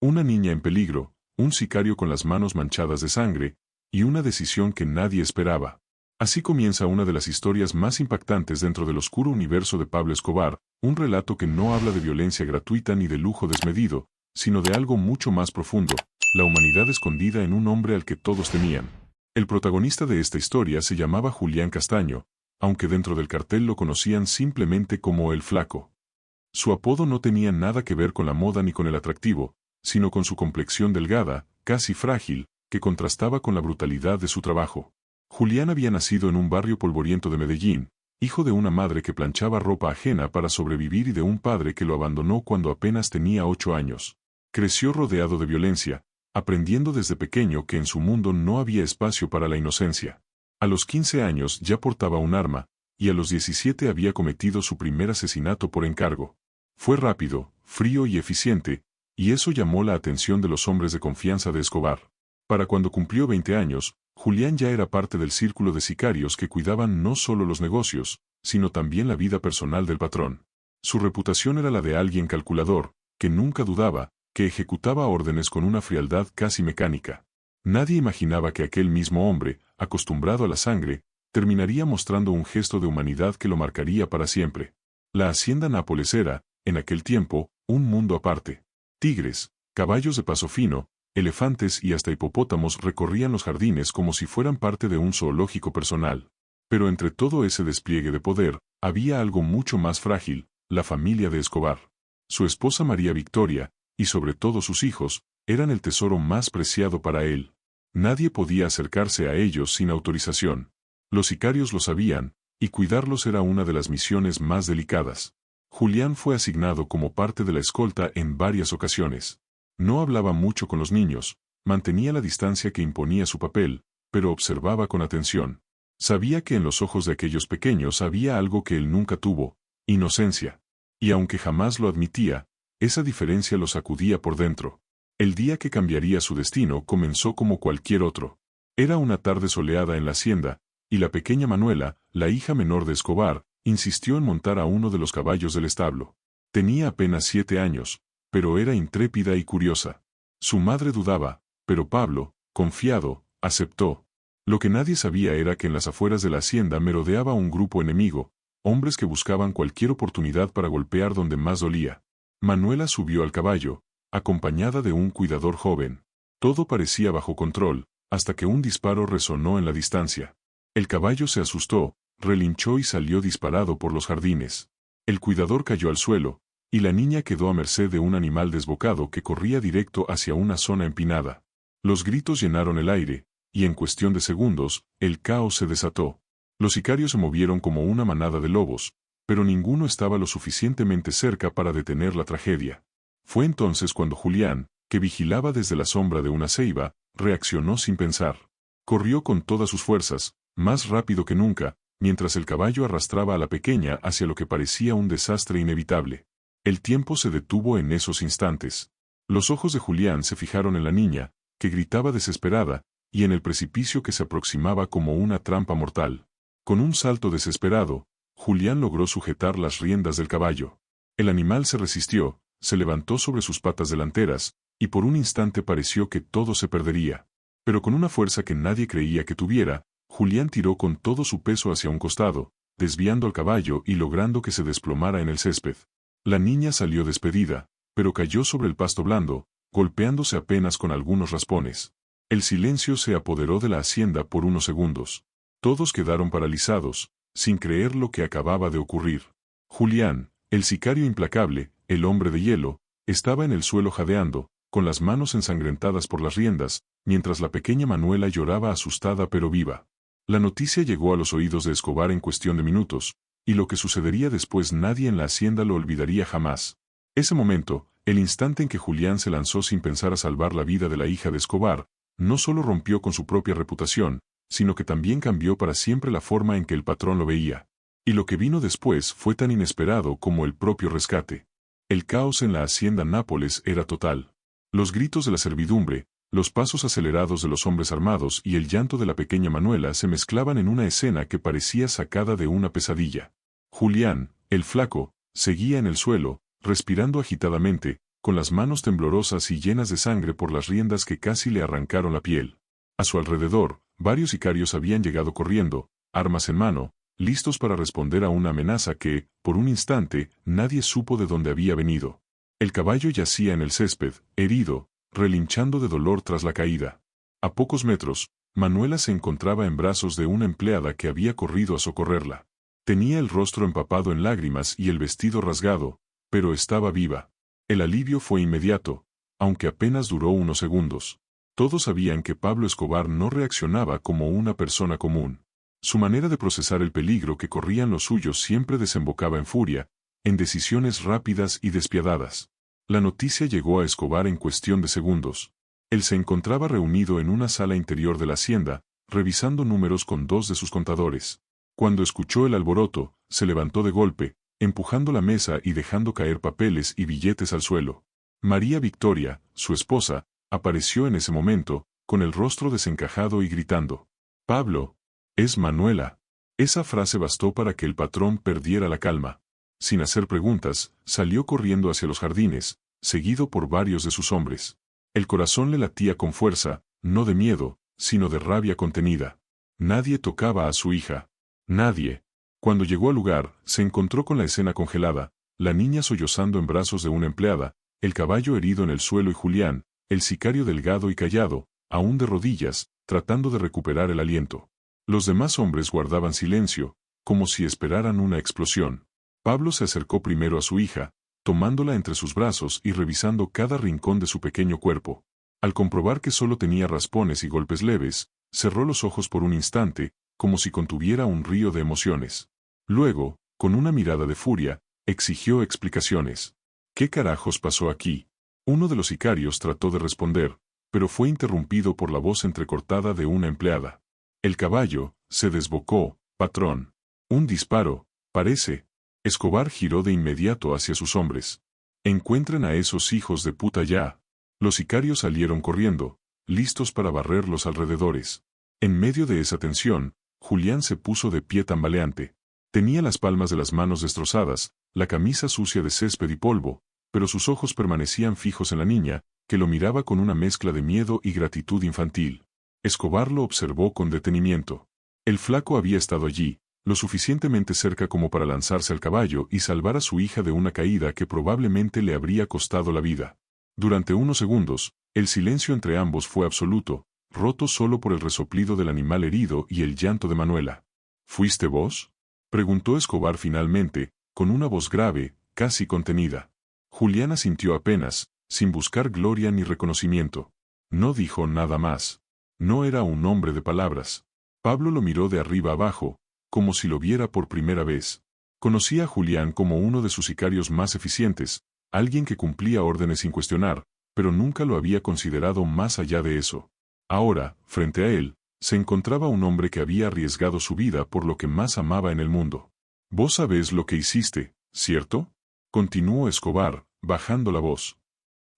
Una niña en peligro, un sicario con las manos manchadas de sangre, y una decisión que nadie esperaba. Así comienza una de las historias más impactantes dentro del oscuro universo de Pablo Escobar, un relato que no habla de violencia gratuita ni de lujo desmedido, sino de algo mucho más profundo, la humanidad escondida en un hombre al que todos temían. El protagonista de esta historia se llamaba Julián Castaño, aunque dentro del cartel lo conocían simplemente como El Flaco. Su apodo no tenía nada que ver con la moda ni con el atractivo, sino con su complexión delgada, casi frágil, que contrastaba con la brutalidad de su trabajo. Julián había nacido en un barrio polvoriento de Medellín, hijo de una madre que planchaba ropa ajena para sobrevivir y de un padre que lo abandonó cuando apenas tenía 8 años. Creció rodeado de violencia, aprendiendo desde pequeño que en su mundo no había espacio para la inocencia. A los 15 años ya portaba un arma, y a los 17 había cometido su primer asesinato por encargo. Fue rápido, frío y eficiente, y eso llamó la atención de los hombres de confianza de Escobar. Para cuando cumplió 20 años, Julián ya era parte del círculo de sicarios que cuidaban no solo los negocios, sino también la vida personal del patrón. Su reputación era la de alguien calculador, que nunca dudaba, que ejecutaba órdenes con una frialdad casi mecánica. Nadie imaginaba que aquel mismo hombre, acostumbrado a la sangre, terminaría mostrando un gesto de humanidad que lo marcaría para siempre. La hacienda Nápoles era, en aquel tiempo, un mundo aparte. Tigres, caballos de paso fino, elefantes y hasta hipopótamos recorrían los jardines como si fueran parte de un zoológico personal. Pero entre todo ese despliegue de poder, había algo mucho más frágil, la familia de Escobar. Su esposa María Victoria, y sobre todo sus hijos, eran el tesoro más preciado para él. Nadie podía acercarse a ellos sin autorización. Los sicarios lo sabían, y cuidarlos era una de las misiones más delicadas. Julián fue asignado como parte de la escolta en varias ocasiones. No hablaba mucho con los niños, mantenía la distancia que imponía su papel, pero observaba con atención. Sabía que en los ojos de aquellos pequeños había algo que él nunca tuvo, inocencia. Y aunque jamás lo admitía, esa diferencia lo sacudía por dentro. El día que cambiaría su destino comenzó como cualquier otro. Era una tarde soleada en la hacienda, y la pequeña Manuela, la hija menor de Escobar, insistió en montar a uno de los caballos del establo. Tenía apenas 7 años, pero era intrépida y curiosa. Su madre dudaba, pero Pablo, confiado, aceptó. Lo que nadie sabía era que en las afueras de la hacienda merodeaba un grupo enemigo, hombres que buscaban cualquier oportunidad para golpear donde más dolía. Manuela subió al caballo, acompañada de un cuidador joven. Todo parecía bajo control, hasta que un disparo resonó en la distancia. El caballo se asustó, relinchó y salió disparado por los jardines. El cuidador cayó al suelo, y la niña quedó a merced de un animal desbocado que corría directo hacia una zona empinada. Los gritos llenaron el aire, y en cuestión de segundos, el caos se desató. Los sicarios se movieron como una manada de lobos, pero ninguno estaba lo suficientemente cerca para detener la tragedia. Fue entonces cuando Julián, que vigilaba desde la sombra de una ceiba, reaccionó sin pensar. Corrió con todas sus fuerzas, más rápido que nunca, mientras el caballo arrastraba a la pequeña hacia lo que parecía un desastre inevitable. El tiempo se detuvo en esos instantes. Los ojos de Julián se fijaron en la niña, que gritaba desesperada, y en el precipicio que se aproximaba como una trampa mortal. Con un salto desesperado, Julián logró sujetar las riendas del caballo. El animal se resistió, se levantó sobre sus patas delanteras, y por un instante pareció que todo se perdería. Pero con una fuerza que nadie creía que tuviera, Julián tiró con todo su peso hacia un costado, desviando al caballo y logrando que se desplomara en el césped. La niña salió despedida, pero cayó sobre el pasto blando, golpeándose apenas con algunos raspones. El silencio se apoderó de la hacienda por unos segundos. Todos quedaron paralizados, sin creer lo que acababa de ocurrir. Julián, el sicario implacable, el hombre de hielo, estaba en el suelo jadeando, con las manos ensangrentadas por las riendas, mientras la pequeña Manuela lloraba asustada pero viva. La noticia llegó a los oídos de Escobar en cuestión de minutos, y lo que sucedería después nadie en la hacienda lo olvidaría jamás. Ese momento, el instante en que Julián se lanzó sin pensar a salvar la vida de la hija de Escobar, no solo rompió con su propia reputación, sino que también cambió para siempre la forma en que el patrón lo veía. Y lo que vino después fue tan inesperado como el propio rescate. El caos en la hacienda Nápoles era total. Los gritos de la servidumbre, los pasos acelerados de los hombres armados y el llanto de la pequeña Manuela se mezclaban en una escena que parecía sacada de una pesadilla. Julián, el flaco, seguía en el suelo, respirando agitadamente, con las manos temblorosas y llenas de sangre por las riendas que casi le arrancaron la piel. A su alrededor, varios sicarios habían llegado corriendo, armas en mano, listos para responder a una amenaza que, por un instante, nadie supo de dónde había venido. El caballo yacía en el césped, herido, relinchando de dolor tras la caída. A pocos metros, Manuela se encontraba en brazos de una empleada que había corrido a socorrerla. Tenía el rostro empapado en lágrimas y el vestido rasgado, pero estaba viva. El alivio fue inmediato, aunque apenas duró unos segundos. Todos sabían que Pablo Escobar no reaccionaba como una persona común. Su manera de procesar el peligro que corrían los suyos siempre desembocaba en furia, en decisiones rápidas y despiadadas. La noticia llegó a Escobar en cuestión de segundos. Él se encontraba reunido en una sala interior de la hacienda, revisando números con dos de sus contadores. Cuando escuchó el alboroto, se levantó de golpe, empujando la mesa y dejando caer papeles y billetes al suelo. María Victoria, su esposa, apareció en ese momento, con el rostro desencajado y gritando: «Pablo, es Manuela». Esa frase bastó para que el patrón perdiera la calma. Sin hacer preguntas, salió corriendo hacia los jardines, seguido por varios de sus hombres. El corazón le latía con fuerza, no de miedo, sino de rabia contenida. Nadie tocaba a su hija. Nadie. Cuando llegó al lugar, se encontró con la escena congelada, la niña sollozando en brazos de una empleada, el caballo herido en el suelo y Julián, el sicario delgado y callado, aún de rodillas, tratando de recuperar el aliento. Los demás hombres guardaban silencio, como si esperaran una explosión. Pablo se acercó primero a su hija, tomándola entre sus brazos y revisando cada rincón de su pequeño cuerpo. Al comprobar que solo tenía raspones y golpes leves, cerró los ojos por un instante, como si contuviera un río de emociones. Luego, con una mirada de furia, exigió explicaciones. ¿Qué carajos pasó aquí? Uno de los sicarios trató de responder, pero fue interrumpido por la voz entrecortada de una empleada. El caballo se desbocó, patrón. Un disparo, parece. Escobar giró de inmediato hacia sus hombres. Encuentren a esos hijos de puta ya. Los sicarios salieron corriendo, listos para barrer los alrededores. En medio de esa tensión, Julián se puso de pie tambaleante. Tenía las palmas de las manos destrozadas, la camisa sucia de césped y polvo, pero sus ojos permanecían fijos en la niña, que lo miraba con una mezcla de miedo y gratitud infantil. Escobar lo observó con detenimiento. El flaco había estado allí, lo suficientemente cerca como para lanzarse al caballo y salvar a su hija de una caída que probablemente le habría costado la vida. Durante unos segundos, el silencio entre ambos fue absoluto, roto solo por el resoplido del animal herido y el llanto de Manuela. ¿Fuiste vos?, preguntó Escobar finalmente, con una voz grave, casi contenida. Julián asintió apenas, sin buscar gloria ni reconocimiento. No dijo nada más. No era un hombre de palabras. Pablo lo miró de arriba abajo, como si lo viera por primera vez. Conocía a Julián como uno de sus sicarios más eficientes, alguien que cumplía órdenes sin cuestionar, pero nunca lo había considerado más allá de eso. Ahora, frente a él, se encontraba un hombre que había arriesgado su vida por lo que más amaba en el mundo. «Vos sabés lo que hiciste, ¿cierto?», continuó Escobar, bajando la voz.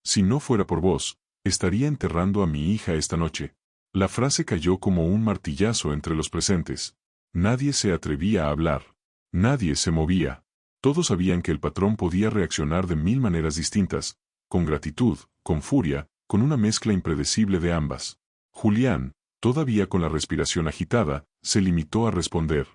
«Si no fuera por vos, estaría enterrando a mi hija esta noche». La frase cayó como un martillazo entre los presentes. Nadie se atrevía a hablar. Nadie se movía. Todos sabían que el patrón podía reaccionar de mil maneras distintas, con gratitud, con furia, con una mezcla impredecible de ambas. Julián, todavía con la respiración agitada, se limitó a responder: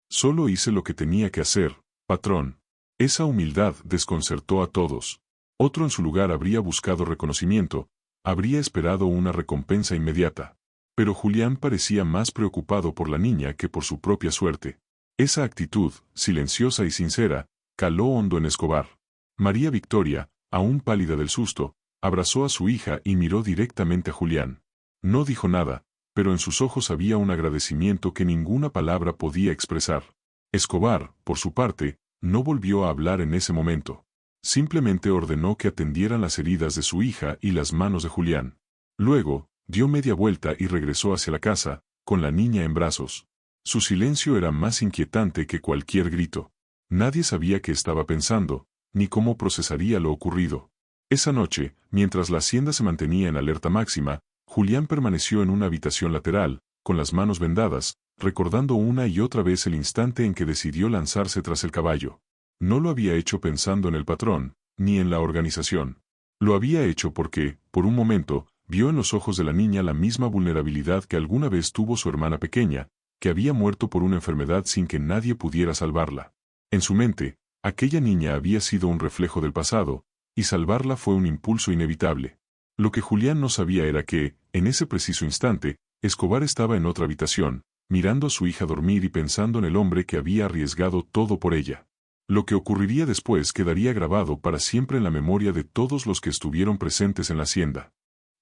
«Solo hice lo que tenía que hacer, patrón». Esa humildad desconcertó a todos. Otro en su lugar habría buscado reconocimiento, habría esperado una recompensa inmediata. Pero Julián parecía más preocupado por la niña que por su propia suerte. Esa actitud, silenciosa y sincera, caló hondo en Escobar. María Victoria, aún pálida del susto, abrazó a su hija y miró directamente a Julián. No dijo nada, pero en sus ojos había un agradecimiento que ninguna palabra podía expresar. Escobar, por su parte, no volvió a hablar en ese momento. Simplemente ordenó que atendieran las heridas de su hija y las manos de Julián. Luego, dio media vuelta y regresó hacia la casa, con la niña en brazos. Su silencio era más inquietante que cualquier grito. Nadie sabía qué estaba pensando, ni cómo procesaría lo ocurrido. Esa noche, mientras la hacienda se mantenía en alerta máxima, Julián permaneció en una habitación lateral, con las manos vendadas, recordando una y otra vez el instante en que decidió lanzarse tras el caballo. No lo había hecho pensando en el patrón, ni en la organización. Lo había hecho porque, por un momento, vio en los ojos de la niña la misma vulnerabilidad que alguna vez tuvo su hermana pequeña, que había muerto por una enfermedad sin que nadie pudiera salvarla. En su mente, aquella niña había sido un reflejo del pasado, y salvarla fue un impulso inevitable. Lo que Julián no sabía era que, en ese preciso instante, Escobar estaba en otra habitación, mirando a su hija dormir y pensando en el hombre que había arriesgado todo por ella. Lo que ocurriría después quedaría grabado para siempre en la memoria de todos los que estuvieron presentes en la hacienda.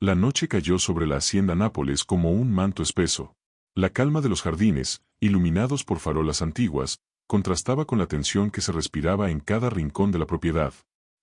La noche cayó sobre la hacienda Nápoles como un manto espeso. La calma de los jardines, iluminados por farolas antiguas, contrastaba con la tensión que se respiraba en cada rincón de la propiedad.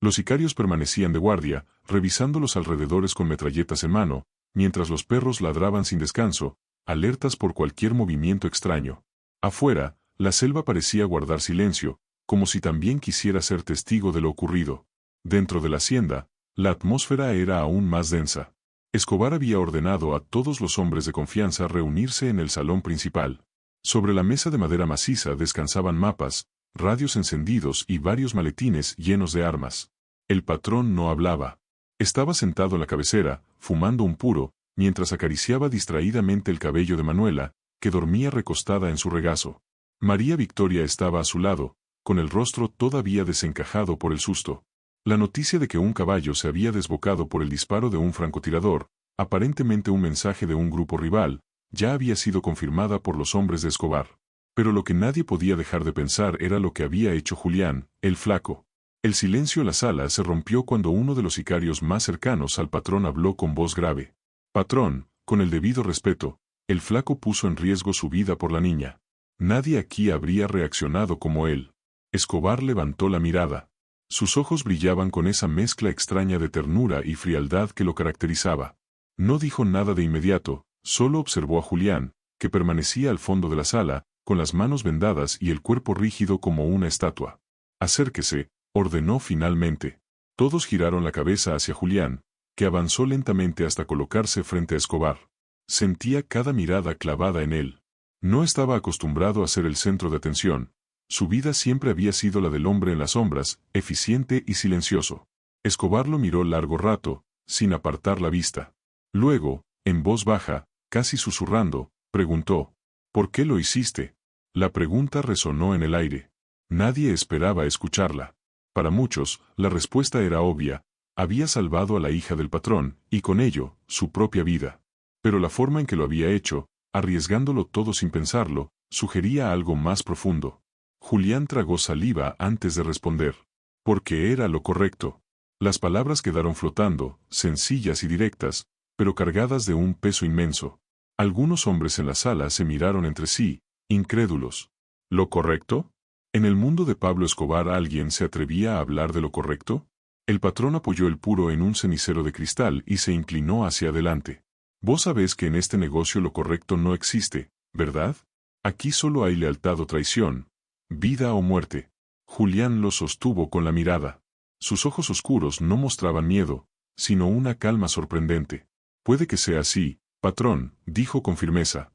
Los sicarios permanecían de guardia, revisando los alrededores con metralletas en mano, mientras los perros ladraban sin descanso, alertas por cualquier movimiento extraño. Afuera, la selva parecía guardar silencio, como si también quisiera ser testigo de lo ocurrido. Dentro de la hacienda, la atmósfera era aún más densa. Escobar había ordenado a todos los hombres de confianza reunirse en el salón principal. Sobre la mesa de madera maciza descansaban mapas, radios encendidos y varios maletines llenos de armas. El patrón no hablaba. Estaba sentado en la cabecera, fumando un puro, mientras acariciaba distraídamente el cabello de Manuela, que dormía recostada en su regazo. María Victoria estaba a su lado, con el rostro todavía desencajado por el susto. La noticia de que un caballo se había desbocado por el disparo de un francotirador, aparentemente un mensaje de un grupo rival, ya había sido confirmada por los hombres de Escobar. Pero lo que nadie podía dejar de pensar era lo que había hecho Julián, el flaco. El silencio en la sala se rompió cuando uno de los sicarios más cercanos al patrón habló con voz grave. «Patrón, con el debido respeto, el flaco puso en riesgo su vida por la niña. Nadie aquí habría reaccionado como él». Escobar levantó la mirada. Sus ojos brillaban con esa mezcla extraña de ternura y frialdad que lo caracterizaba. No dijo nada de inmediato, solo observó a Julián, que permanecía al fondo de la sala, con las manos vendadas y el cuerpo rígido como una estatua. «Acérquese», ordenó finalmente. Todos giraron la cabeza hacia Julián, que avanzó lentamente hasta colocarse frente a Escobar. Sentía cada mirada clavada en él. No estaba acostumbrado a ser el centro de atención. Su vida siempre había sido la del hombre en las sombras, eficiente y silencioso. Escobar lo miró largo rato, sin apartar la vista. Luego, en voz baja, casi susurrando, preguntó: «¿Por qué lo hiciste?». La pregunta resonó en el aire. Nadie esperaba escucharla. Para muchos, la respuesta era obvia: había salvado a la hija del patrón, y con ello, su propia vida. Pero la forma en que lo había hecho, arriesgándolo todo sin pensarlo, sugería algo más profundo. Julián tragó saliva antes de responder. Porque era lo correcto. Las palabras quedaron flotando, sencillas y directas, pero cargadas de un peso inmenso. Algunos hombres en la sala se miraron entre sí, incrédulos. ¿Lo correcto? ¿En el mundo de Pablo Escobar alguien se atrevía a hablar de lo correcto? El patrón apoyó el puro en un cenicero de cristal y se inclinó hacia adelante. Vos sabés que en este negocio lo correcto no existe, ¿verdad? Aquí solo hay lealtad o traición, vida o muerte. Julián lo sostuvo con la mirada. Sus ojos oscuros no mostraban miedo, sino una calma sorprendente. Puede que sea así, patrón, dijo con firmeza.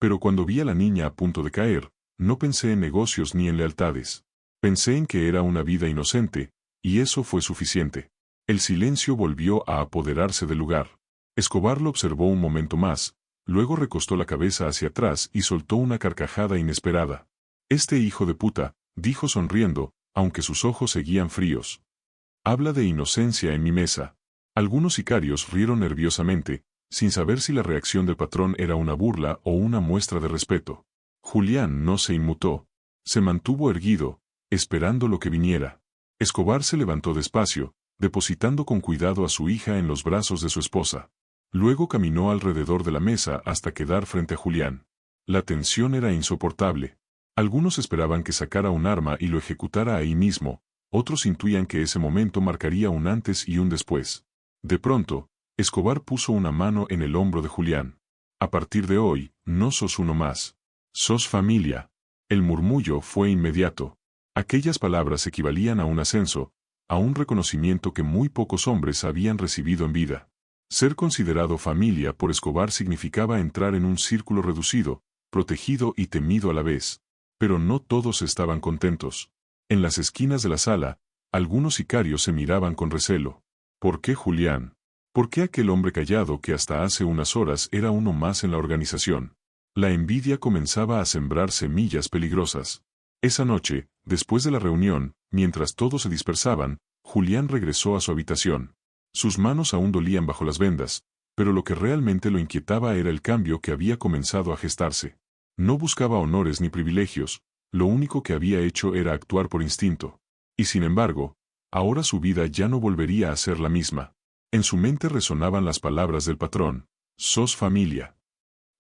Pero cuando vi a la niña a punto de caer, no pensé en negocios ni en lealtades. Pensé en que era una vida inocente, y eso fue suficiente. El silencio volvió a apoderarse del lugar. Escobar lo observó un momento más, luego recostó la cabeza hacia atrás y soltó una carcajada inesperada. «Este hijo de puta», dijo sonriendo, aunque sus ojos seguían fríos. «Habla de inocencia en mi mesa». Algunos sicarios rieron nerviosamente, sin saber si la reacción del patrón era una burla o una muestra de respeto. Julián no se inmutó. Se mantuvo erguido, esperando lo que viniera. Escobar se levantó despacio, depositando con cuidado a su hija en los brazos de su esposa. Luego caminó alrededor de la mesa hasta quedar frente a Julián. La tensión era insoportable. Algunos esperaban que sacara un arma y lo ejecutara ahí mismo, otros intuían que ese momento marcaría un antes y un después. De pronto, Escobar puso una mano en el hombro de Julián. «A partir de hoy, no sos uno más. Sos familia». El murmullo fue inmediato. Aquellas palabras equivalían a un ascenso, a un reconocimiento que muy pocos hombres habían recibido en vida. Ser considerado familia por Escobar significaba entrar en un círculo reducido, protegido y temido a la vez. Pero no todos estaban contentos. En las esquinas de la sala, algunos sicarios se miraban con recelo. ¿Por qué Julián? ¿Por qué aquel hombre callado que hasta hace unas horas era uno más en la organización? La envidia comenzaba a sembrar semillas peligrosas. Esa noche, después de la reunión, mientras todos se dispersaban, Julián regresó a su habitación. Sus manos aún dolían bajo las vendas, pero lo que realmente lo inquietaba era el cambio que había comenzado a gestarse. No buscaba honores ni privilegios, lo único que había hecho era actuar por instinto. Y sin embargo, ahora su vida ya no volvería a ser la misma. En su mente resonaban las palabras del patrón: «Sos familia».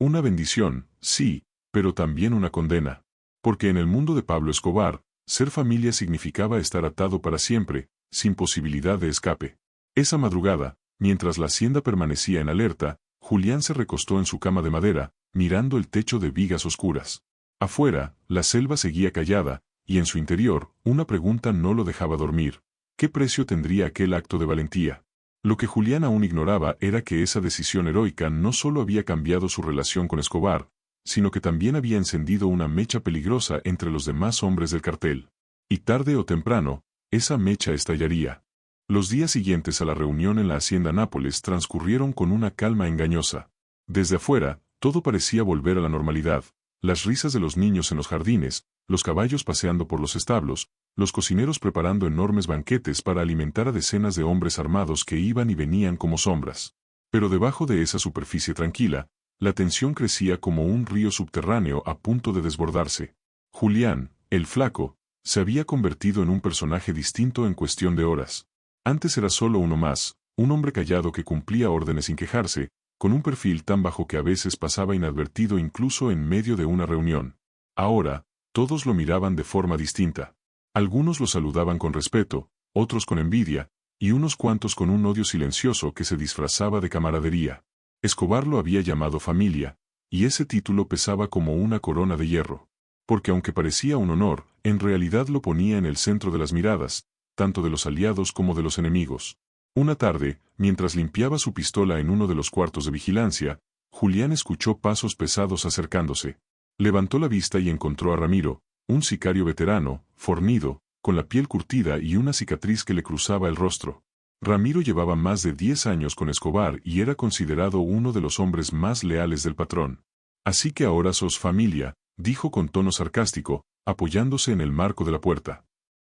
Una bendición, sí, pero también una condena. Porque en el mundo de Pablo Escobar, ser familia significaba estar atado para siempre, sin posibilidad de escape. Esa madrugada, mientras la hacienda permanecía en alerta, Julián se recostó en su cama de madera, mirando el techo de vigas oscuras. Afuera, la selva seguía callada, y en su interior, una pregunta no lo dejaba dormir. ¿Qué precio tendría aquel acto de valentía? Lo que Julián aún ignoraba era que esa decisión heroica no solo había cambiado su relación con Escobar, sino que también había encendido una mecha peligrosa entre los demás hombres del cartel. Y tarde o temprano, esa mecha estallaría. Los días siguientes a la reunión en la hacienda Nápoles transcurrieron con una calma engañosa. Desde afuera, todo parecía volver a la normalidad: las risas de los niños en los jardines, los caballos paseando por los establos, los cocineros preparando enormes banquetes para alimentar a decenas de hombres armados que iban y venían como sombras. Pero debajo de esa superficie tranquila, la tensión crecía como un río subterráneo a punto de desbordarse. Julián, el flaco, se había convertido en un personaje distinto en cuestión de horas. Antes era solo uno más, un hombre callado que cumplía órdenes sin quejarse, con un perfil tan bajo que a veces pasaba inadvertido incluso en medio de una reunión. Ahora, todos lo miraban de forma distinta. Algunos lo saludaban con respeto, otros con envidia, y unos cuantos con un odio silencioso que se disfrazaba de camaradería. Escobar lo había llamado familia, y ese título pesaba como una corona de hierro. Porque aunque parecía un honor, en realidad lo ponía en el centro de las miradas, tanto de los aliados como de los enemigos. Una tarde, mientras limpiaba su pistola en uno de los cuartos de vigilancia, Julián escuchó pasos pesados acercándose. Levantó la vista y encontró a Ramiro, un sicario veterano, fornido, con la piel curtida y una cicatriz que le cruzaba el rostro. Ramiro llevaba más de 10 años con Escobar y era considerado uno de los hombres más leales del patrón. «Así que ahora sos familia», dijo con tono sarcástico, apoyándose en el marco de la puerta.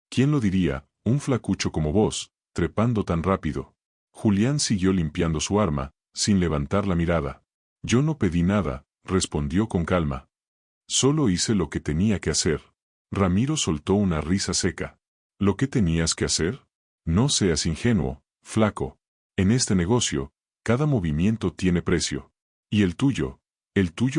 «¿Quién lo diría, un flacucho como vos, trepando tan rápido?» Julián siguió limpiando su arma, sin levantar la mirada. «Yo no pedí nada», respondió con calma. «Solo hice lo que tenía que hacer». Ramiro soltó una risa seca. «¿Lo que tenías que hacer? No seas ingenuo, flaco. En este negocio, cada movimiento tiene precio. Y el tuyo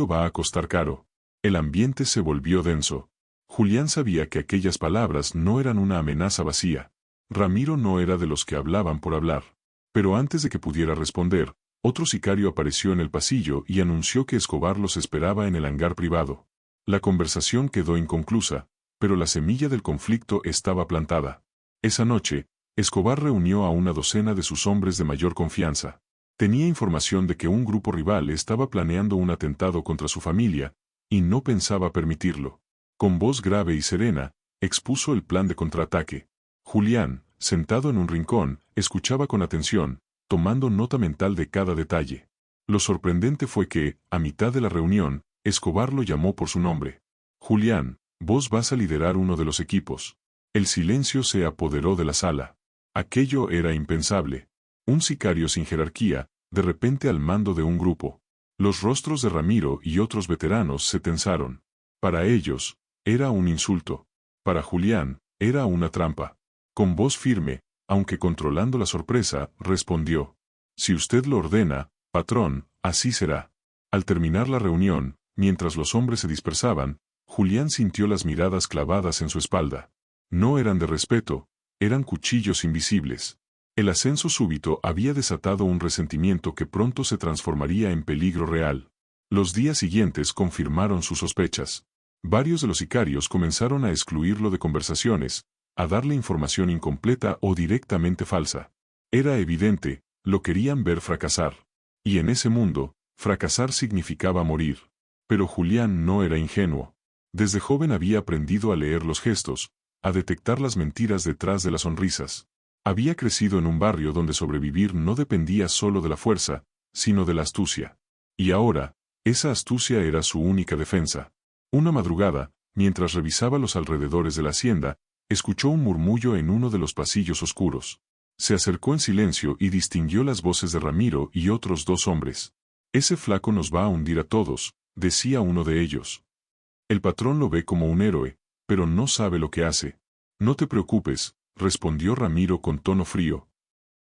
va a costar caro». El ambiente se volvió denso. Julián sabía que aquellas palabras no eran una amenaza vacía. Ramiro no era de los que hablaban por hablar. Pero antes de que pudiera responder, otro sicario apareció en el pasillo y anunció que Escobar los esperaba en el hangar privado. La conversación quedó inconclusa, pero la semilla del conflicto estaba plantada. Esa noche, Escobar reunió a una docena de sus hombres de mayor confianza. Tenía información de que un grupo rival estaba planeando un atentado contra su familia, y no pensaba permitirlo. Con voz grave y serena, expuso el plan de contraataque. Julián, sentado en un rincón, escuchaba con atención, tomando nota mental de cada detalle. Lo sorprendente fue que, a mitad de la reunión, Escobar lo llamó por su nombre. «Julián, vos vas a liderar uno de los equipos». El silencio se apoderó de la sala. Aquello era impensable. Un sicario sin jerarquía, de repente al mando de un grupo. Los rostros de Ramiro y otros veteranos se tensaron. Para ellos, era un insulto. Para Julián, era una trampa. Con voz firme, aunque controlando la sorpresa, respondió: «Si usted lo ordena, patrón, así será». Al terminar la reunión, mientras los hombres se dispersaban, Julián sintió las miradas clavadas en su espalda. No eran de respeto, eran cuchillos invisibles. El ascenso súbito había desatado un resentimiento que pronto se transformaría en peligro real. Los días siguientes confirmaron sus sospechas. Varios de los sicarios comenzaron a excluirlo de conversaciones, a darle información incompleta o directamente falsa. Era evidente, lo querían ver fracasar. Y en ese mundo, fracasar significaba morir. Pero Julián no era ingenuo. Desde joven había aprendido a leer los gestos, a detectar las mentiras detrás de las sonrisas. Había crecido en un barrio donde sobrevivir no dependía solo de la fuerza, sino de la astucia. Y ahora, esa astucia era su única defensa. Una madrugada, mientras revisaba los alrededores de la hacienda, escuchó un murmullo en uno de los pasillos oscuros. Se acercó en silencio y distinguió las voces de Ramiro y otros dos hombres. «Ese flaco nos va a hundir a todos», decía uno de ellos. «El patrón lo ve como un héroe, pero no sabe lo que hace». «No te preocupes», respondió Ramiro con tono frío.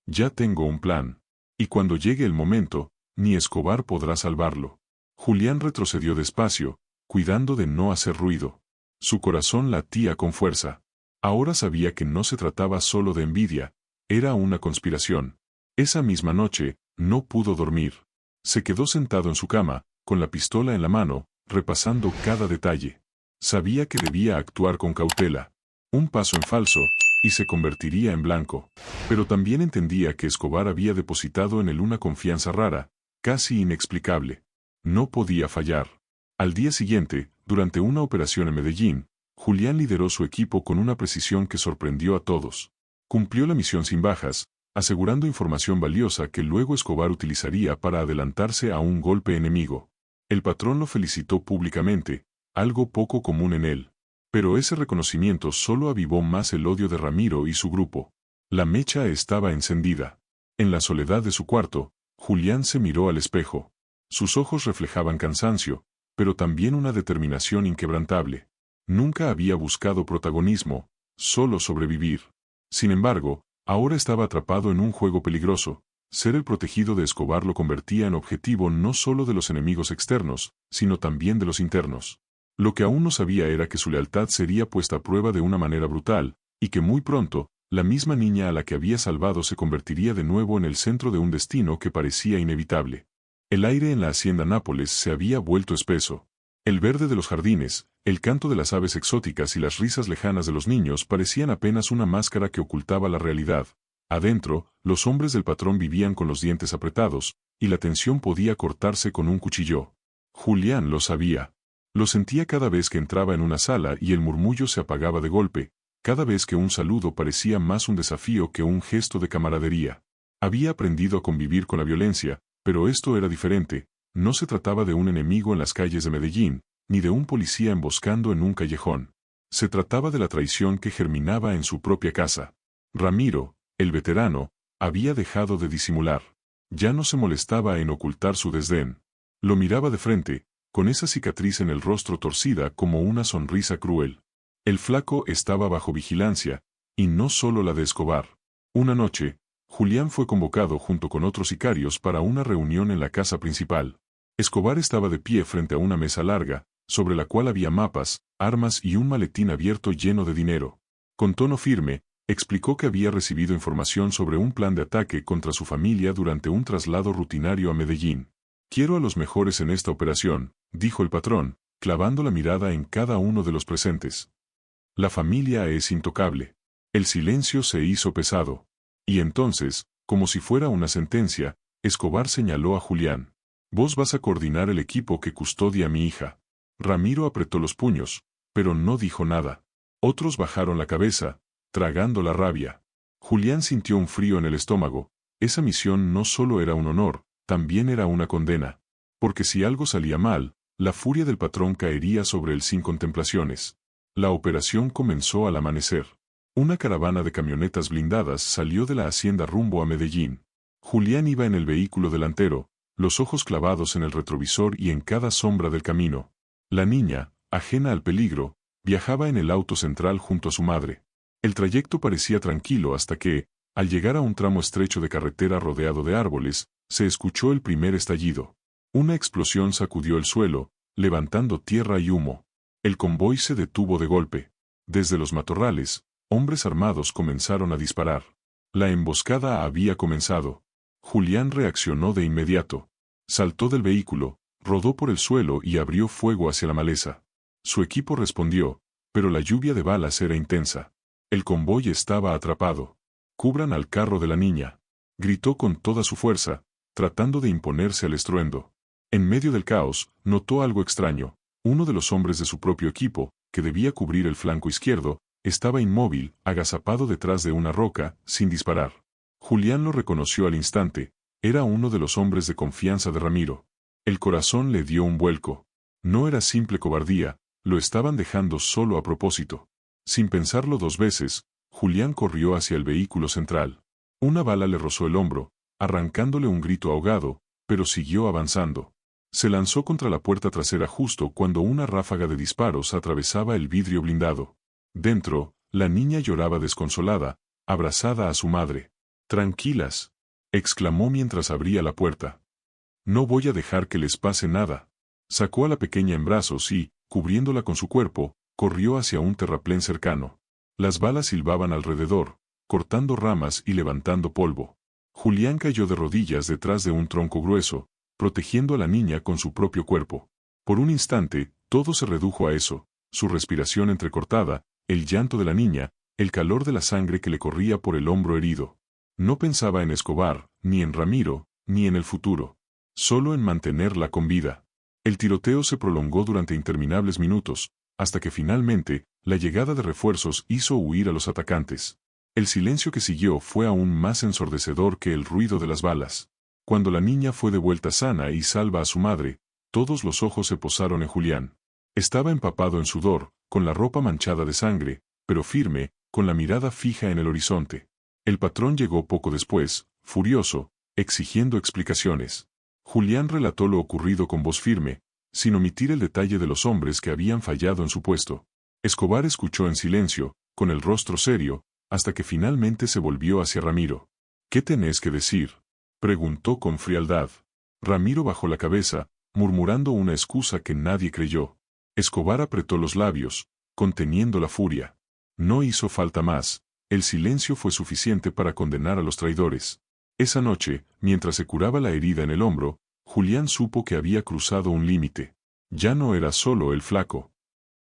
«Ya tengo un plan. Y cuando llegue el momento, ni Escobar podrá salvarlo». Julián retrocedió despacio, cuidando de no hacer ruido. Su corazón latía con fuerza. Ahora sabía que no se trataba solo de envidia, era una conspiración. Esa misma noche, no pudo dormir. Se quedó sentado en su cama, con la pistola en la mano, repasando cada detalle. Sabía que debía actuar con cautela. Un paso en falso, y se convertiría en blanco. Pero también entendía que Escobar había depositado en él una confianza rara, casi inexplicable. No podía fallar. Al día siguiente, durante una operación en Medellín, Julián lideró su equipo con una precisión que sorprendió a todos. Cumplió la misión sin bajas, asegurando información valiosa que luego Escobar utilizaría para adelantarse a un golpe enemigo. El patrón lo felicitó públicamente, algo poco común en él. Pero ese reconocimiento solo avivó más el odio de Ramiro y su grupo. La mecha estaba encendida. En la soledad de su cuarto, Julián se miró al espejo. Sus ojos reflejaban cansancio, pero también una determinación inquebrantable. Nunca había buscado protagonismo, solo sobrevivir. Sin embargo, ahora estaba atrapado en un juego peligroso. Ser el protegido de Escobar lo convertía en objetivo no solo de los enemigos externos, sino también de los internos. Lo que aún no sabía era que su lealtad sería puesta a prueba de una manera brutal, y que muy pronto, la misma niña a la que había salvado se convertiría de nuevo en el centro de un destino que parecía inevitable. El aire en la hacienda Nápoles se había vuelto espeso. El verde de los jardines, el canto de las aves exóticas y las risas lejanas de los niños parecían apenas una máscara que ocultaba la realidad. Adentro, los hombres del patrón vivían con los dientes apretados, y la tensión podía cortarse con un cuchillo. Julián lo sabía. Lo sentía cada vez que entraba en una sala y el murmullo se apagaba de golpe, cada vez que un saludo parecía más un desafío que un gesto de camaradería. Había aprendido a convivir con la violencia, pero esto era diferente. No se trataba de un enemigo en las calles de Medellín, ni de un policía emboscando en un callejón. Se trataba de la traición que germinaba en su propia casa. Ramiro, el veterano, había dejado de disimular. Ya no se molestaba en ocultar su desdén. Lo miraba de frente, con esa cicatriz en el rostro torcida como una sonrisa cruel. El flaco estaba bajo vigilancia, y no solo la de Escobar. Una noche, Julián fue convocado junto con otros sicarios para una reunión en la casa principal. Escobar estaba de pie frente a una mesa larga, sobre la cual había mapas, armas y un maletín abierto lleno de dinero. Con tono firme, explicó que había recibido información sobre un plan de ataque contra su familia durante un traslado rutinario a Medellín. «Quiero a los mejores en esta operación», dijo el patrón, clavando la mirada en cada uno de los presentes. «La familia es intocable». El silencio se hizo pesado. Y entonces, como si fuera una sentencia, Escobar señaló a Julián. «Vos vas a coordinar el equipo que custodia a mi hija». Ramiro apretó los puños, pero no dijo nada. Otros bajaron la cabeza, tragando la rabia. Julián sintió un frío en el estómago. Esa misión no solo era un honor, también era una condena. Porque si algo salía mal, la furia del patrón caería sobre él sin contemplaciones. La operación comenzó al amanecer. Una caravana de camionetas blindadas salió de la hacienda rumbo a Medellín. Julián iba en el vehículo delantero, los ojos clavados en el retrovisor y en cada sombra del camino. La niña, ajena al peligro, viajaba en el auto central junto a su madre. El trayecto parecía tranquilo hasta que, al llegar a un tramo estrecho de carretera rodeado de árboles, se escuchó el primer estallido. Una explosión sacudió el suelo, levantando tierra y humo. El convoy se detuvo de golpe. Desde los matorrales, hombres armados comenzaron a disparar. La emboscada había comenzado. Julián reaccionó de inmediato. Saltó del vehículo, rodó por el suelo y abrió fuego hacia la maleza. Su equipo respondió, pero la lluvia de balas era intensa. El convoy estaba atrapado. «Cubran al carro de la niña», gritó con toda su fuerza, tratando de imponerse al estruendo. En medio del caos, notó algo extraño. Uno de los hombres de su propio equipo, que debía cubrir el flanco izquierdo, estaba inmóvil, agazapado detrás de una roca, sin disparar. Julián lo reconoció al instante, era uno de los hombres de confianza de Ramiro. El corazón le dio un vuelco. No era simple cobardía, lo estaban dejando solo a propósito. Sin pensarlo dos veces, Julián corrió hacia el vehículo central. Una bala le rozó el hombro, arrancándole un grito ahogado, pero siguió avanzando. Se lanzó contra la puerta trasera justo cuando una ráfaga de disparos atravesaba el vidrio blindado. Dentro, la niña lloraba desconsolada, abrazada a su madre. «Tranquilas», exclamó mientras abría la puerta. «No voy a dejar que les pase nada». Sacó a la pequeña en brazos y, cubriéndola con su cuerpo, corrió hacia un terraplén cercano. Las balas silbaban alrededor, cortando ramas y levantando polvo. Julián cayó de rodillas detrás de un tronco grueso, protegiendo a la niña con su propio cuerpo. Por un instante, todo se redujo a eso, su respiración entrecortada, el llanto de la niña, el calor de la sangre que le corría por el hombro herido. No pensaba en Escobar, ni en Ramiro, ni en el futuro. Solo en mantenerla con vida. El tiroteo se prolongó durante interminables minutos, hasta que finalmente, la llegada de refuerzos hizo huir a los atacantes. El silencio que siguió fue aún más ensordecedor que el ruido de las balas. Cuando la niña fue devuelta sana y salva a su madre, todos los ojos se posaron en Julián. Estaba empapado en sudor, con la ropa manchada de sangre, pero firme, con la mirada fija en el horizonte. El patrón llegó poco después, furioso, exigiendo explicaciones. Julián relató lo ocurrido con voz firme, sin omitir el detalle de los hombres que habían fallado en su puesto. Escobar escuchó en silencio, con el rostro serio, hasta que finalmente se volvió hacia Ramiro. «¿Qué tenés que decir?», preguntó con frialdad. Ramiro bajó la cabeza, murmurando una excusa que nadie creyó. Escobar apretó los labios, conteniendo la furia. No hizo falta más, el silencio fue suficiente para condenar a los traidores. Esa noche, mientras se curaba la herida en el hombro, Julián supo que había cruzado un límite. Ya no era solo el flaco.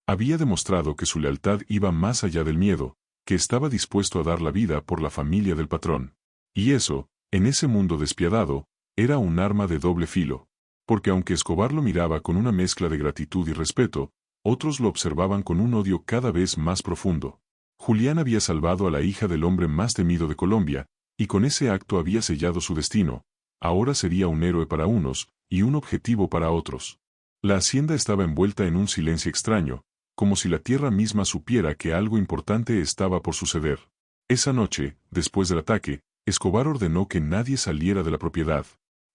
Había demostrado que su lealtad iba más allá del miedo, que estaba dispuesto a dar la vida por la familia del patrón. Y eso, en ese mundo despiadado, era un arma de doble filo. Porque aunque Escobar lo miraba con una mezcla de gratitud y respeto, otros lo observaban con un odio cada vez más profundo. Julián había salvado a la hija del hombre más temido de Colombia, y con ese acto había sellado su destino. Ahora sería un héroe para unos, y un objetivo para otros. La hacienda estaba envuelta en un silencio extraño, como si la tierra misma supiera que algo importante estaba por suceder. Esa noche, después del ataque, Escobar ordenó que nadie saliera de la propiedad.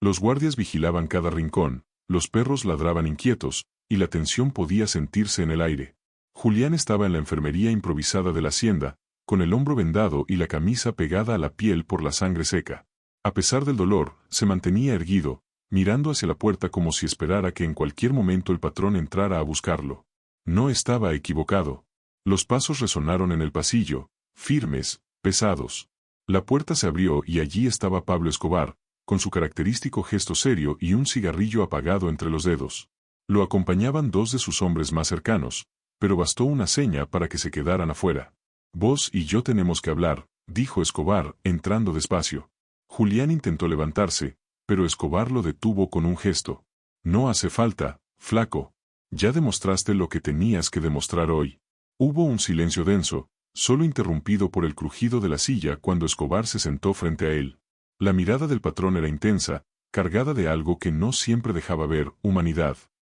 Los guardias vigilaban cada rincón, los perros ladraban inquietos, y la tensión podía sentirse en el aire. Julián estaba en la enfermería improvisada de la hacienda, con el hombro vendado y la camisa pegada a la piel por la sangre seca. A pesar del dolor, se mantenía erguido, mirando hacia la puerta como si esperara que en cualquier momento el patrón entrara a buscarlo. No estaba equivocado. Los pasos resonaron en el pasillo, firmes, pesados. La puerta se abrió y allí estaba Pablo Escobar, con su característico gesto serio y un cigarrillo apagado entre los dedos. Lo acompañaban dos de sus hombres más cercanos, pero bastó una seña para que se quedaran afuera. «Vos y yo tenemos que hablar», dijo Escobar, entrando despacio. Julián intentó levantarse, pero Escobar lo detuvo con un gesto. «No hace falta, flaco. Ya demostraste lo que tenías que demostrar hoy». Hubo un silencio denso, solo interrumpido por el crujido de la silla cuando Escobar se sentó frente a él. La mirada del patrón era intensa, cargada de algo que no siempre dejaba ver, humanidad.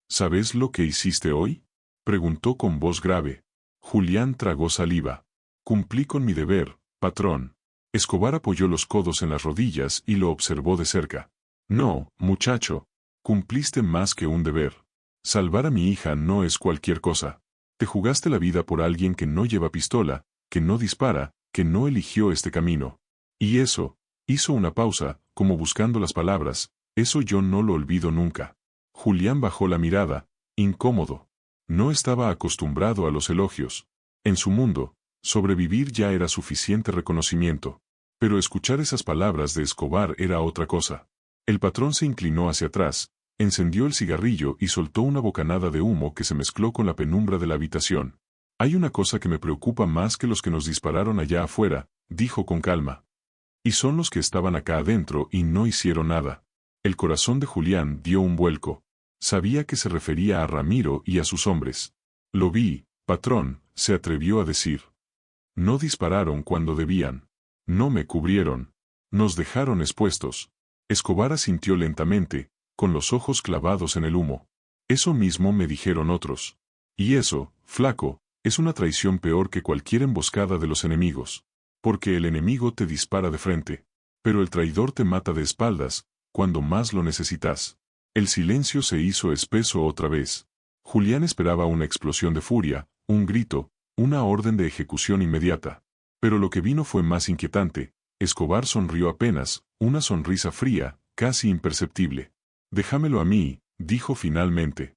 «¿Sabes lo que hiciste hoy?», preguntó con voz grave. Julián tragó saliva. «Cumplí con mi deber, patrón». Escobar apoyó los codos en las rodillas y lo observó de cerca. «No, muchacho. Cumpliste más que un deber. Salvar a mi hija no es cualquier cosa. Te jugaste la vida por alguien que no lleva pistola, que no dispara, que no eligió este camino. Y eso», hizo una pausa, como buscando las palabras, «eso yo no lo olvido nunca». Julián bajó la mirada, incómodo. No estaba acostumbrado a los elogios. En su mundo, sobrevivir ya era suficiente reconocimiento. Pero escuchar esas palabras de Escobar era otra cosa. El patrón se inclinó hacia atrás, encendió el cigarrillo y soltó una bocanada de humo que se mezcló con la penumbra de la habitación. «Hay una cosa que me preocupa más que los que nos dispararon allá afuera», dijo con calma. «Y son los que estaban acá adentro y no hicieron nada». El corazón de Julián dio un vuelco. Sabía que se refería a Ramiro y a sus hombres. «Lo vi, patrón», se atrevió a decir. No dispararon cuando debían. No me cubrieron. Nos dejaron expuestos. Escobar asintió lentamente, con los ojos clavados en el humo. Eso mismo me dijeron otros. Y eso, flaco, es una traición peor que cualquier emboscada de los enemigos. Porque el enemigo te dispara de frente. Pero el traidor te mata de espaldas, cuando más lo necesitas. El silencio se hizo espeso otra vez. Julián esperaba una explosión de furia, un grito, una orden de ejecución inmediata. Pero lo que vino fue más inquietante. Escobar sonrió apenas, una sonrisa fría, casi imperceptible. «Déjamelo a mí», dijo finalmente.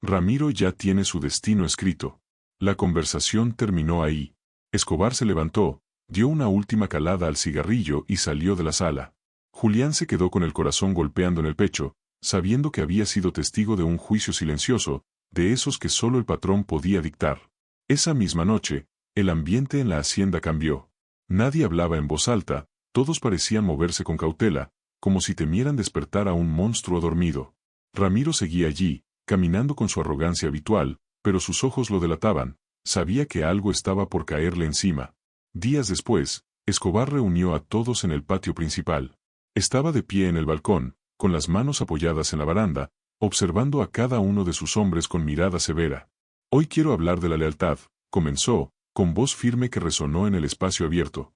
Ramiro ya tiene su destino escrito. La conversación terminó ahí. Escobar se levantó, dio una última calada al cigarrillo y salió de la sala. Julián se quedó con el corazón golpeando en el pecho, sabiendo que había sido testigo de un juicio silencioso, de esos que solo el patrón podía dictar. Esa misma noche, el ambiente en la hacienda cambió. Nadie hablaba en voz alta, todos parecían moverse con cautela, como si temieran despertar a un monstruo dormido. Ramiro seguía allí, caminando con su arrogancia habitual, pero sus ojos lo delataban, sabía que algo estaba por caerle encima. Días después, Escobar reunió a todos en el patio principal. Estaba de pie en el balcón, con las manos apoyadas en la baranda, observando a cada uno de sus hombres con mirada severa. «Hoy quiero hablar de la lealtad», comenzó, con voz firme que resonó en el espacio abierto.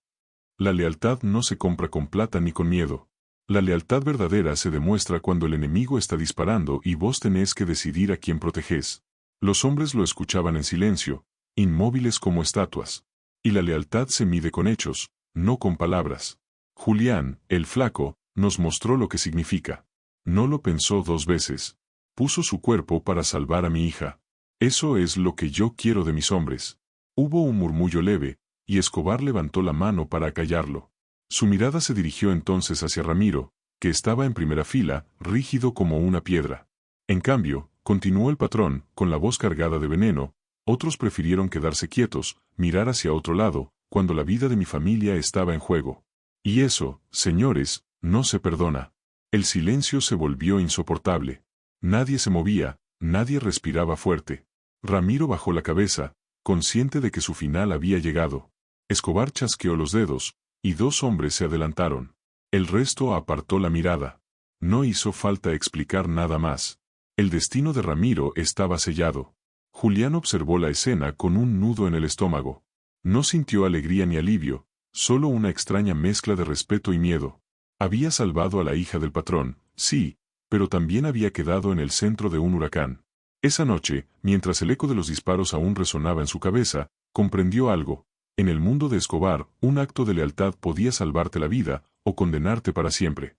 «La lealtad no se compra con plata ni con miedo. La lealtad verdadera se demuestra cuando el enemigo está disparando y vos tenés que decidir a quién protegés». Los hombres lo escuchaban en silencio, inmóviles como estatuas. Y la lealtad se mide con hechos, no con palabras. Julián, el flaco, nos mostró lo que significa. No lo pensó dos veces. Puso su cuerpo para salvar a mi hija. Eso es lo que yo quiero de mis hombres. Hubo un murmullo leve, y Escobar levantó la mano para acallarlo. Su mirada se dirigió entonces hacia Ramiro, que estaba en primera fila, rígido como una piedra. En cambio, continuó el patrón, con la voz cargada de veneno, otros prefirieron quedarse quietos, mirar hacia otro lado, cuando la vida de mi familia estaba en juego. Y eso, señores, no se perdona. El silencio se volvió insoportable. Nadie se movía, nadie respiraba fuerte. Ramiro bajó la cabeza, consciente de que su final había llegado. Escobar chasqueó los dedos, y dos hombres se adelantaron. El resto apartó la mirada. No hizo falta explicar nada más. El destino de Ramiro estaba sellado. Julián observó la escena con un nudo en el estómago. No sintió alegría ni alivio, solo una extraña mezcla de respeto y miedo. Había salvado a la hija del patrón, sí, pero también había quedado en el centro de un huracán. Esa noche, mientras el eco de los disparos aún resonaba en su cabeza, comprendió algo. En el mundo de Escobar, un acto de lealtad podía salvarte la vida, o condenarte para siempre.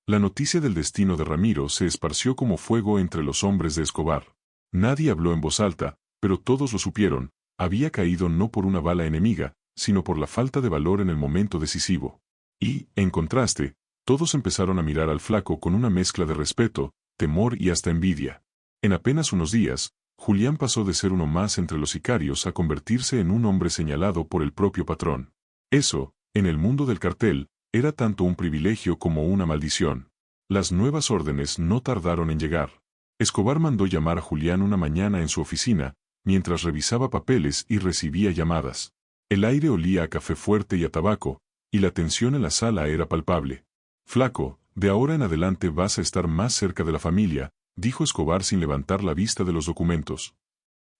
La noticia del destino de Ramiro se esparció como fuego entre los hombres de Escobar. Nadie habló en voz alta, pero todos lo supieron, había caído no por una bala enemiga, sino por la falta de valor en el momento decisivo. Y, en contraste, todos empezaron a mirar al flaco con una mezcla de respeto, temor y hasta envidia. En apenas unos días, Julián pasó de ser uno más entre los sicarios a convertirse en un hombre señalado por el propio patrón. Eso, en el mundo del cartel, era tanto un privilegio como una maldición. Las nuevas órdenes no tardaron en llegar. Escobar mandó llamar a Julián una mañana en su oficina, mientras revisaba papeles y recibía llamadas. El aire olía a café fuerte y a tabaco, y la tensión en la sala era palpable. «Flaco, de ahora en adelante vas a estar más cerca de la familia», dijo Escobar sin levantar la vista de los documentos.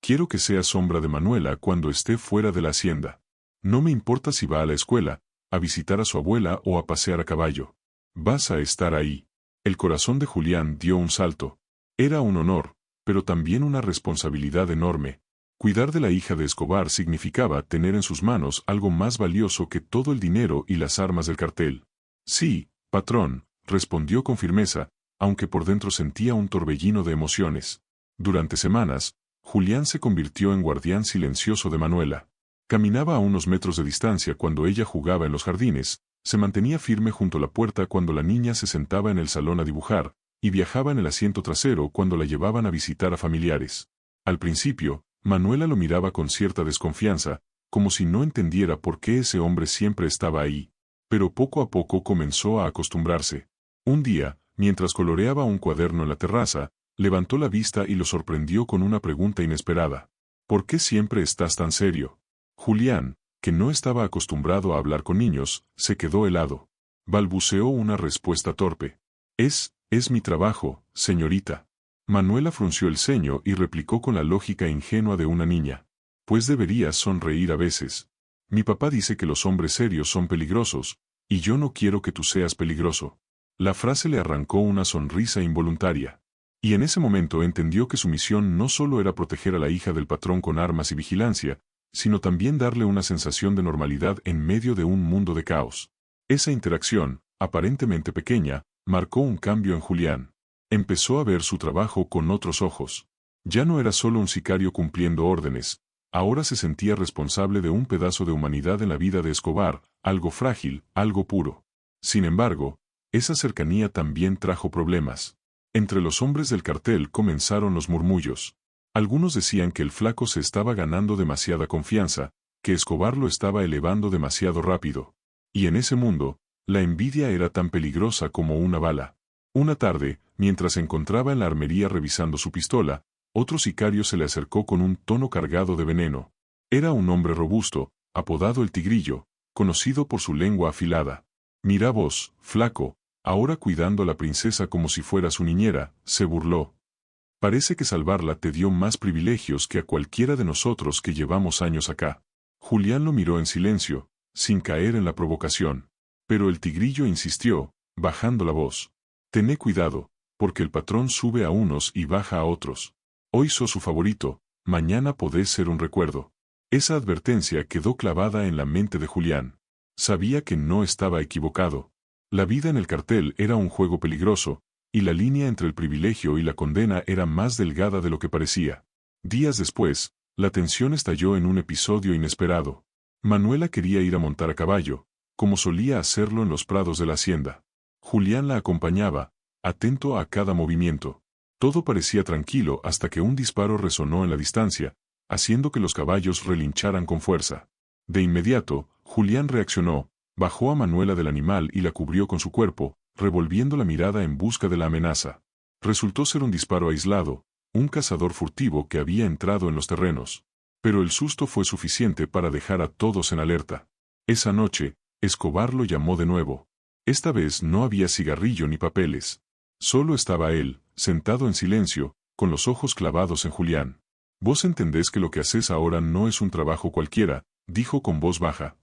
«Quiero que seas sombra de Manuela cuando esté fuera de la hacienda. No me importa si va a la escuela, a visitar a su abuela o a pasear a caballo. Vas a estar ahí». El corazón de Julián dio un salto. Era un honor, pero también una responsabilidad enorme. Cuidar de la hija de Escobar significaba tener en sus manos algo más valioso que todo el dinero y las armas del cartel. «Sí, patrón», respondió con firmeza, aunque por dentro sentía un torbellino de emociones. Durante semanas, Julián se convirtió en guardián silencioso de Manuela. Caminaba a unos metros de distancia cuando ella jugaba en los jardines, se mantenía firme junto a la puerta cuando la niña se sentaba en el salón a dibujar, y viajaba en el asiento trasero cuando la llevaban a visitar a familiares. Al principio, Manuela lo miraba con cierta desconfianza, como si no entendiera por qué ese hombre siempre estaba ahí. Pero poco a poco comenzó a acostumbrarse. Un día, mientras coloreaba un cuaderno en la terraza, levantó la vista y lo sorprendió con una pregunta inesperada. «¿Por qué siempre estás tan serio? Julián, que no estaba acostumbrado a hablar con niños, se quedó helado. Balbuceó una respuesta torpe. Es mi trabajo, señorita. Manuela frunció el ceño y replicó con la lógica ingenua de una niña. Pues deberías sonreír a veces. Mi papá dice que los hombres serios son peligrosos, y yo no quiero que tú seas peligroso. La frase le arrancó una sonrisa involuntaria. Y en ese momento entendió que su misión no solo era proteger a la hija del patrón con armas y vigilancia, sino también darle una sensación de normalidad en medio de un mundo de caos. Esa interacción, aparentemente pequeña, marcó un cambio en Julián. Empezó a ver su trabajo con otros ojos. Ya no era solo un sicario cumpliendo órdenes, ahora se sentía responsable de un pedazo de humanidad en la vida de Escobar, algo frágil, algo puro. Sin embargo, esa cercanía también trajo problemas. Entre los hombres del cartel comenzaron los murmullos. Algunos decían que el flaco se estaba ganando demasiada confianza, que Escobar lo estaba elevando demasiado rápido. Y en ese mundo, la envidia era tan peligrosa como una bala. Una tarde, mientras se encontraba en la armería revisando su pistola, otro sicario se le acercó con un tono cargado de veneno. Era un hombre robusto, apodado el Tigrillo, conocido por su lengua afilada. Mira vos, flaco, ahora cuidando a la princesa como si fuera su niñera, se burló. Parece que salvarla te dio más privilegios que a cualquiera de nosotros que llevamos años acá. Julián lo miró en silencio, sin caer en la provocación. Pero el Tigrillo insistió, bajando la voz. Tené cuidado, porque el patrón sube a unos y baja a otros. Hoy sos su favorito, mañana podés ser un recuerdo. Esa advertencia quedó clavada en la mente de Julián. Sabía que no estaba equivocado. La vida en el cartel era un juego peligroso, y la línea entre el privilegio y la condena era más delgada de lo que parecía. Días después, la tensión estalló en un episodio inesperado. Manuela quería ir a montar a caballo, como solía hacerlo en los prados de la hacienda. Julián la acompañaba, atento a cada movimiento. Todo parecía tranquilo hasta que un disparo resonó en la distancia, haciendo que los caballos relincharan con fuerza. De inmediato, Julián reaccionó, bajó a Manuela del animal y la cubrió con su cuerpo, revolviendo la mirada en busca de la amenaza. Resultó ser un disparo aislado, un cazador furtivo que había entrado en los terrenos. Pero el susto fue suficiente para dejar a todos en alerta. Esa noche, Escobar lo llamó de nuevo. Esta vez no había cigarrillo ni papeles. Solo estaba él, sentado en silencio, con los ojos clavados en Julián. Vos entendés que lo que haces ahora no es un trabajo cualquiera, dijo con voz baja.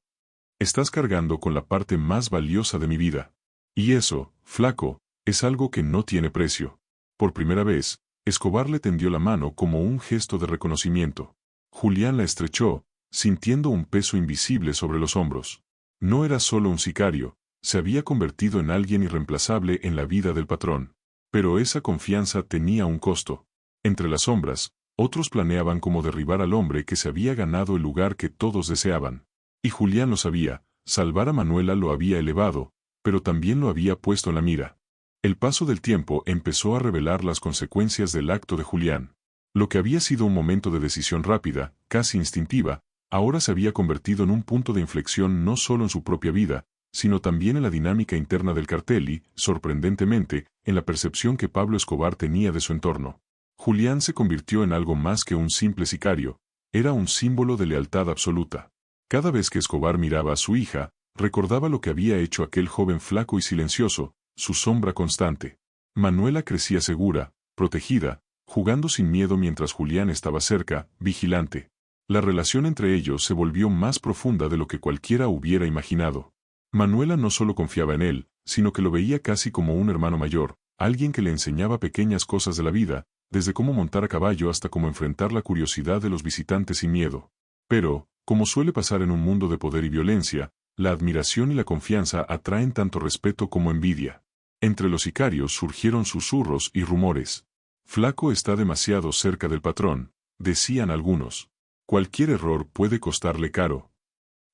Estás cargando con la parte más valiosa de mi vida. Y eso, flaco, es algo que no tiene precio. Por primera vez, Escobar le tendió la mano como un gesto de reconocimiento. Julián la estrechó, sintiendo un peso invisible sobre los hombros. No era solo un sicario, se había convertido en alguien irreemplazable en la vida del patrón. Pero esa confianza tenía un costo. Entre las sombras, otros planeaban cómo derribar al hombre que se había ganado el lugar que todos deseaban. Y Julián lo sabía, salvar a Manuela lo había elevado, pero también lo había puesto en la mira. El paso del tiempo empezó a revelar las consecuencias del acto de Julián. Lo que había sido un momento de decisión rápida, casi instintiva, ahora se había convertido en un punto de inflexión no solo en su propia vida, sino también en la dinámica interna del cartel y, sorprendentemente, en la percepción que Pablo Escobar tenía de su entorno. Julián se convirtió en algo más que un simple sicario, era un símbolo de lealtad absoluta. Cada vez que Escobar miraba a su hija, recordaba lo que había hecho aquel joven flaco y silencioso, su sombra constante. Manuela crecía segura, protegida, jugando sin miedo mientras Julián estaba cerca, vigilante. La relación entre ellos se volvió más profunda de lo que cualquiera hubiera imaginado. Manuela no solo confiaba en él, sino que lo veía casi como un hermano mayor, alguien que le enseñaba pequeñas cosas de la vida, desde cómo montar a caballo hasta cómo enfrentar la curiosidad de los visitantes sin miedo. Pero, como suele pasar en un mundo de poder y violencia, la admiración y la confianza atraen tanto respeto como envidia. Entre los sicarios surgieron susurros y rumores. Flaco está demasiado cerca del patrón, decían algunos. Cualquier error puede costarle caro.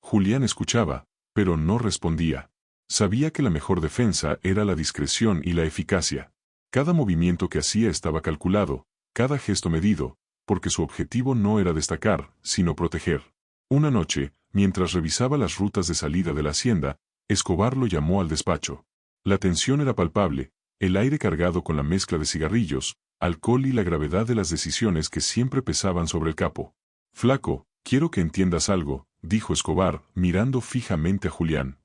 Julián escuchaba, pero no respondía. Sabía que la mejor defensa era la discreción y la eficacia. Cada movimiento que hacía estaba calculado, cada gesto medido, porque su objetivo no era destacar, sino proteger. Una noche, mientras revisaba las rutas de salida de la hacienda, Escobar lo llamó al despacho. La tensión era palpable, el aire cargado con la mezcla de cigarrillos, alcohol y la gravedad de las decisiones que siempre pesaban sobre el capo. Flaco, Quiero que entiendas algo, dijo Escobar, mirando fijamente a Julián.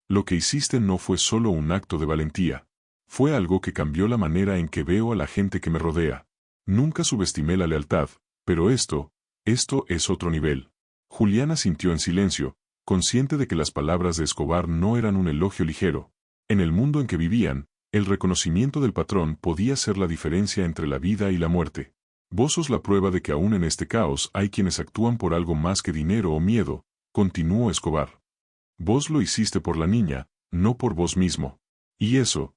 Lo que hiciste no fue solo un acto de valentía. Fue algo que cambió la manera en que veo a la gente que me rodea. Nunca subestimé la lealtad, pero esto es otro nivel. Julián asintió en silencio, consciente de que las palabras de Escobar no eran un elogio ligero. En el mundo en que vivían, el reconocimiento del patrón podía ser la diferencia entre la vida y la muerte. Vos sos la prueba de que aún en este caos hay quienes actúan por algo más que dinero o miedo, continuó Escobar. Vos lo hiciste por la niña, no por vos mismo. Y eso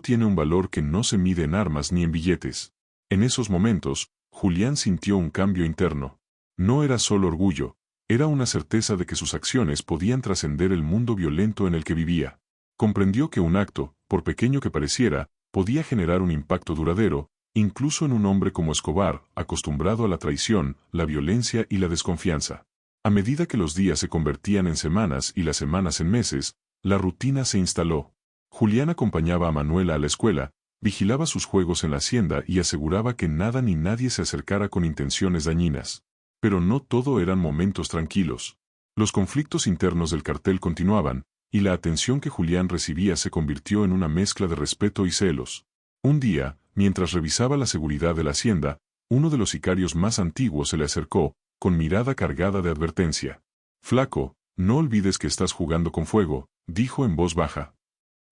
tiene un valor que no se mide en armas ni en billetes. En esos momentos, Julián sintió un cambio interno. No era solo orgullo, era una certeza de que sus acciones podían trascender el mundo violento en el que vivía. Comprendió que un acto, por pequeño que pareciera, podía generar un impacto duradero, incluso en un hombre como Escobar, acostumbrado a la traición, la violencia y la desconfianza. A medida que los días se convertían en semanas y las semanas en meses, la rutina se instaló. Julián acompañaba a Manuela a la escuela, vigilaba sus juegos en la hacienda y aseguraba que nada ni nadie se acercara con intenciones dañinas. Pero no todo eran momentos tranquilos. Los conflictos internos del cartel continuaban, y la atención que Julián recibía se convirtió en una mezcla de respeto y celos. Un día, mientras revisaba la seguridad de la hacienda, uno de los sicarios más antiguos se le acercó, con mirada cargada de advertencia. «Flaco, no olvides que estás jugando con fuego», dijo en voz baja.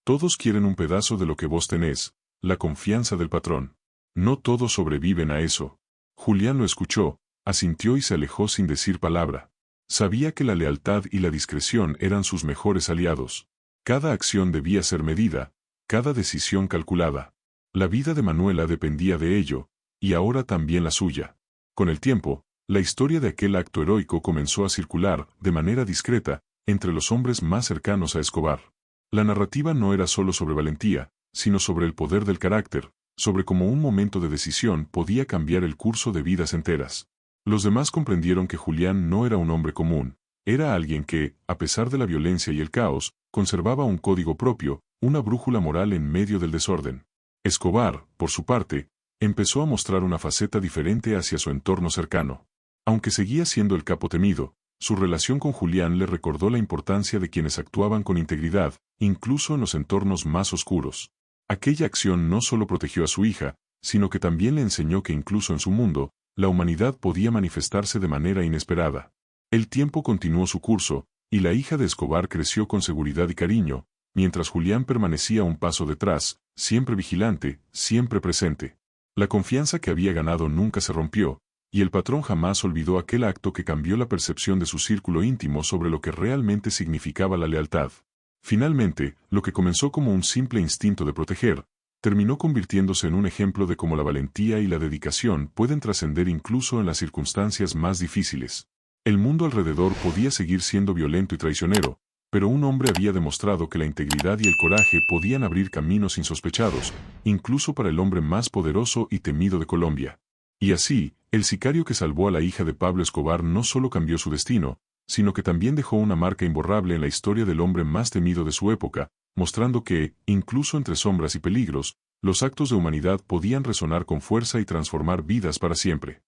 «Todos quieren un pedazo de lo que vos tenés, la confianza del patrón. No todos sobreviven a eso». Julián lo escuchó, asintió y se alejó sin decir palabra. Sabía que la lealtad y la discreción eran sus mejores aliados. Cada acción debía ser medida, cada decisión calculada. La vida de Manuela dependía de ello, y ahora también la suya. Con el tiempo, la historia de aquel acto heroico comenzó a circular, de manera discreta, entre los hombres más cercanos a Escobar. La narrativa no era solo sobre valentía, sino sobre el poder del carácter, sobre cómo un momento de decisión podía cambiar el curso de vidas enteras. Los demás comprendieron que Julián no era un hombre común, era alguien que, a pesar de la violencia y el caos, conservaba un código propio, una brújula moral en medio del desorden. Escobar, por su parte, empezó a mostrar una faceta diferente hacia su entorno cercano. Aunque seguía siendo el capo temido, su relación con Julián le recordó la importancia de quienes actuaban con integridad, incluso en los entornos más oscuros. Aquella acción no solo protegió a su hija, sino que también le enseñó que incluso en su mundo, la humanidad podía manifestarse de manera inesperada. El tiempo continuó su curso, y la hija de Escobar creció con seguridad y cariño, mientras Julián permanecía un paso detrás, siempre vigilante, siempre presente. La confianza que había ganado nunca se rompió, y el patrón jamás olvidó aquel acto que cambió la percepción de su círculo íntimo sobre lo que realmente significaba la lealtad. Finalmente, lo que comenzó como un simple instinto de proteger, terminó convirtiéndose en un ejemplo de cómo la valentía y la dedicación pueden trascender incluso en las circunstancias más difíciles. El mundo alrededor podía seguir siendo violento y traicionero, pero un hombre había demostrado que la integridad y el coraje podían abrir caminos insospechados, incluso para el hombre más poderoso y temido de Colombia. Y así, el sicario que salvó a la hija de Pablo Escobar no solo cambió su destino, sino que también dejó una marca imborrable en la historia del hombre más temido de su época, mostrando que, incluso entre sombras y peligros, los actos de humanidad podían resonar con fuerza y transformar vidas para siempre.